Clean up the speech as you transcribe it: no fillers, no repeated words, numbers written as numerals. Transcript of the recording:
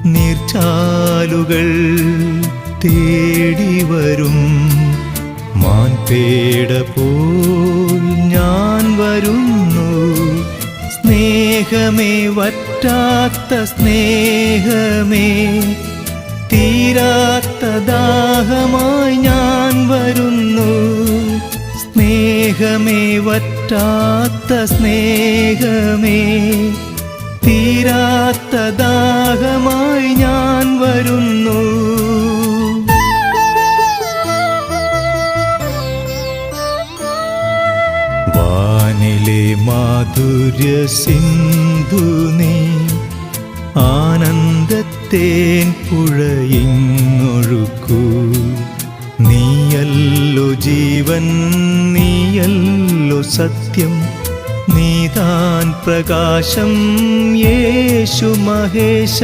നീർച്ചാലുകൾ തേടി വരും മാൻപേട പോൽ ഞാൻ വരുന്നു. സ്നേഹമേ, വറ്റാത്ത സ്നേഹമേ, തീരാത്ത ദാഹമായി ഞാൻ വരുന്നു. സ്നേഹമേ, വറ്റാത്ത സ്നേഹമേ, തീരാത്ത ദാഹമായി ഞാൻ വരുന്നു. വാനിലെ മാധുര്യ സിന്ധു നീ, ആനന്ദത്തേൻ പുഴയിങ്ങൊഴുക്കൂ. നീയല്ലോ ജീവൻ, നീയല്ലോ സത്യം, നീതാൻ പ്രകാശം യേശു മഹേശ.